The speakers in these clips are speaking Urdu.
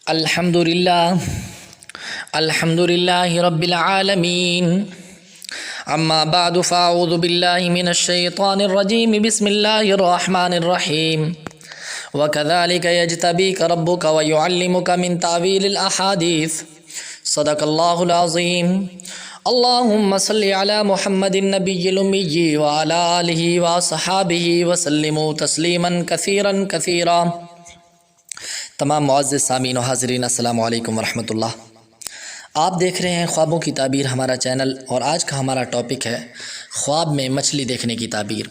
الحمدللہ رب العالمین اما بعد فاعوذ باللہ من الشیطان الرجیم بسم اللہ الرحمن الرحیم وکذالک یجتبیک ربک ویعلمک من تعویل الاحادیث صدق اللہ العظیم اللہم صل علی محمد النبی الامی وعلی آلہ وصحابہ وسلموا تسلیما کثیرا کثیرا۔ تمام معزز سامعین و حاضرین السلام علیکم ورحمۃ اللہ۔ آپ دیکھ رہے ہیں خوابوں کی تعبیر ہمارا چینل، اور آج کا ہمارا ٹاپک ہے خواب میں مچھلی دیکھنے کی تعبیر۔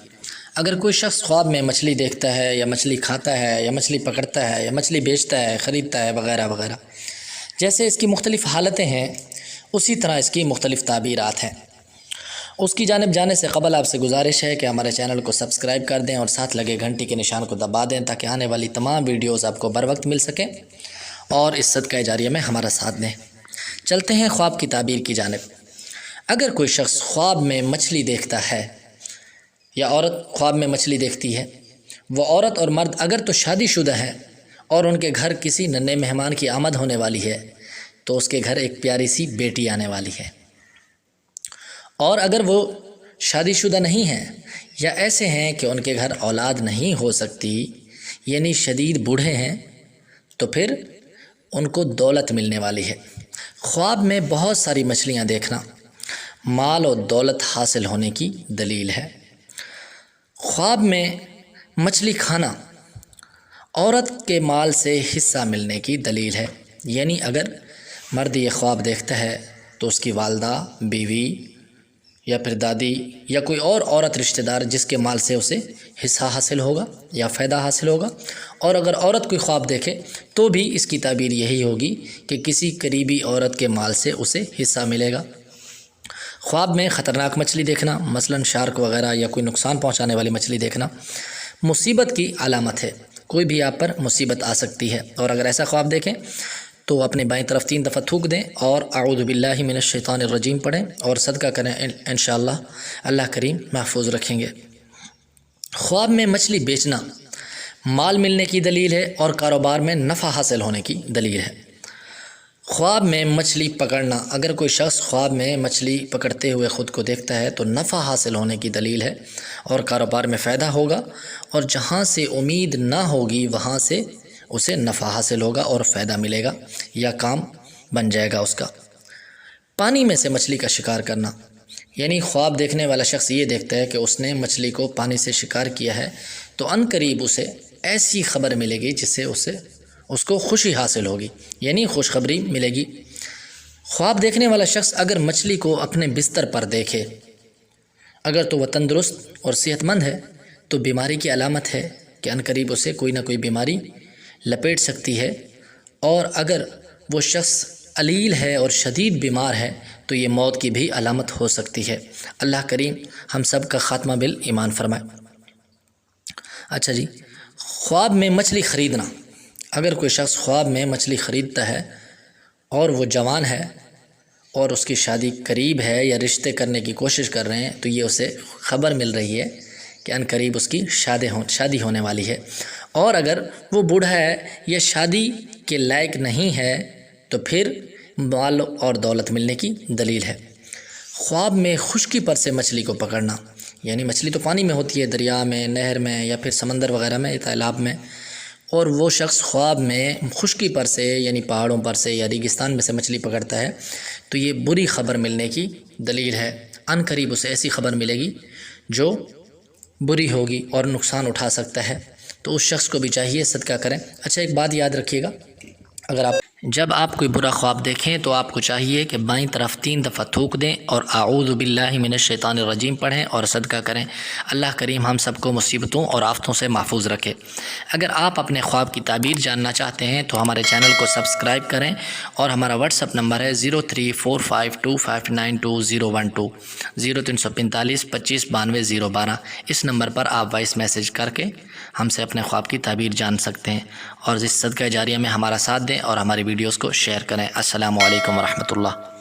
اگر کوئی شخص خواب میں مچھلی دیکھتا ہے یا مچھلی کھاتا ہے یا مچھلی پکڑتا ہے یا مچھلی بیچتا ہے، خریدتا ہے وغیرہ وغیرہ، جیسے اس کی مختلف حالتیں ہیں اسی طرح اس کی مختلف تعبیرات ہیں۔ اس کی جانب جانے سے قبل آپ سے گزارش ہے کہ ہمارے چینل کو سبسکرائب کر دیں اور ساتھ لگے گھنٹی کے نشان کو دبا دیں تاکہ آنے والی تمام ویڈیوز آپ کو بر وقت مل سکیں اور اس صدقہ جاریہ میں ہمارا ساتھ دیں۔ چلتے ہیں خواب کی تعبیر کی جانب۔ اگر کوئی شخص خواب میں مچھلی دیکھتا ہے یا عورت خواب میں مچھلی دیکھتی ہے، وہ عورت اور مرد اگر تو شادی شدہ ہیں اور ان کے گھر کسی ننھے مہمان کی آمد ہونے والی ہے تو اس کے گھر ایک پیاری سی بیٹی آنے والی ہے، اور اگر وہ شادی شدہ نہیں ہیں یا ایسے ہیں کہ ان کے گھر اولاد نہیں ہو سکتی یعنی شدید بوڑھے ہیں تو پھر ان کو دولت ملنے والی ہے۔ خواب میں بہت ساری مچھلیاں دیکھنا مال و دولت حاصل ہونے کی دلیل ہے۔ خواب میں مچھلی کھانا عورت کے مال سے حصہ ملنے کی دلیل ہے، یعنی اگر مرد یہ خواب دیکھتا ہے تو اس کی والدہ، بیوی یا پھر دادی یا کوئی اور عورت رشتہ دار جس کے مال سے اسے حصہ حاصل ہوگا یا فائدہ حاصل ہوگا، اور اگر عورت کوئی خواب دیکھے تو بھی اس کی تعبیر یہی ہوگی کہ کسی قریبی عورت کے مال سے اسے حصہ ملے گا۔ خواب میں خطرناک مچھلی دیکھنا مثلا شارک وغیرہ یا کوئی نقصان پہنچانے والی مچھلی دیکھنا مصیبت کی علامت ہے، کوئی بھی آپ پر مصیبت آ سکتی ہے، اور اگر ایسا خواب دیکھیں تو اپنے بائیں طرف 3 دفعہ تھوک دیں اور اعوذ باللہ من الشیطان الرجیم پڑھیں اور صدقہ کریں، انشاءاللہ اللہ کریم محفوظ رکھیں گے۔ خواب میں مچھلی بیچنا مال ملنے کی دلیل ہے اور کاروبار میں نفع حاصل ہونے کی دلیل ہے۔ خواب میں مچھلی پکڑنا، اگر کوئی شخص خواب میں مچھلی پکڑتے ہوئے خود کو دیکھتا ہے تو نفع حاصل ہونے کی دلیل ہے اور کاروبار میں فائدہ ہوگا، اور جہاں سے امید نہ ہوگی وہاں سے اسے نفع حاصل ہوگا اور فائدہ ملے گا یا کام بن جائے گا اس کا۔ پانی میں سے مچھلی کا شکار کرنا، یعنی خواب دیکھنے والا شخص یہ دیکھتا ہے کہ اس نے مچھلی کو پانی سے شکار کیا ہے تو عن قریب اسے ایسی خبر ملے گی جس سے اس کو خوشی حاصل ہوگی، یعنی خوشخبری ملے گی۔ خواب دیکھنے والا شخص اگر مچھلی کو اپنے بستر پر دیکھے، اگر تو وہ تندرست اور صحت مند ہے تو بیماری کی علامت ہے کہ عن قریب اسے کوئی نہ کوئی بیماری لپیٹ سکتی ہے، اور اگر وہ شخص علیل ہے اور شدید بیمار ہے تو یہ موت کی بھی علامت ہو سکتی ہے۔ اللہ کریم ہم سب کا خاتمہ بالایمان فرمائے۔ اچھا جی، خواب میں مچھلی خریدنا، اگر کوئی شخص خواب میں مچھلی خریدتا ہے اور وہ جوان ہے اور اس کی شادی قریب ہے یا رشتے کرنے کی کوشش کر رہے ہیں تو یہ اسے خبر مل رہی ہے کہ عن قریب اس کی شادی ہونے والی ہے، اور اگر وہ بوڑھا ہے یا شادی کے لائق نہیں ہے تو پھر مال اور دولت ملنے کی دلیل ہے۔ خواب میں خشکی پر سے مچھلی کو پکڑنا، یعنی مچھلی تو پانی میں ہوتی ہے، دریا میں، نہر میں یا پھر سمندر وغیرہ میں، تالاب میں، اور وہ شخص خواب میں خشکی پر سے یعنی پہاڑوں پر سے یا ریگستان میں سے مچھلی پکڑتا ہے تو یہ بری خبر ملنے کی دلیل ہے، عن قریب اسے ایسی خبر ملے گی جو بری ہوگی اور نقصان اٹھا سکتا ہے، تو اس شخص کو بھی چاہیے صدقہ کریں۔ اچھا، ایک بات یاد رکھیے گا، جب آپ کوئی برا خواب دیکھیں تو آپ کو چاہیے کہ بائیں طرف 3 دفعہ تھوک دیں اور اعوذ باللہ من الشیطان الرجیم پڑھیں اور صدقہ کریں۔ اللہ کریم ہم سب کو مصیبتوں اور آفتوں سے محفوظ رکھے۔ اگر آپ اپنے خواب کی تعبیر جاننا چاہتے ہیں تو ہمارے چینل کو سبسکرائب کریں، اور ہمارا واٹس ایپ نمبر ہے 0345259012 0345 25 92 012۔ اس نمبر پر آپ وائس میسیج کر کے ہم سے اپنے خواب کی تعبیر جان سکتے ہیں، اور اس صدقہ جاریہ میں ہمارا ساتھ دیں اور ہماری ویڈیوز کو شیئر کریں۔ السلام علیکم ورحمۃ اللہ۔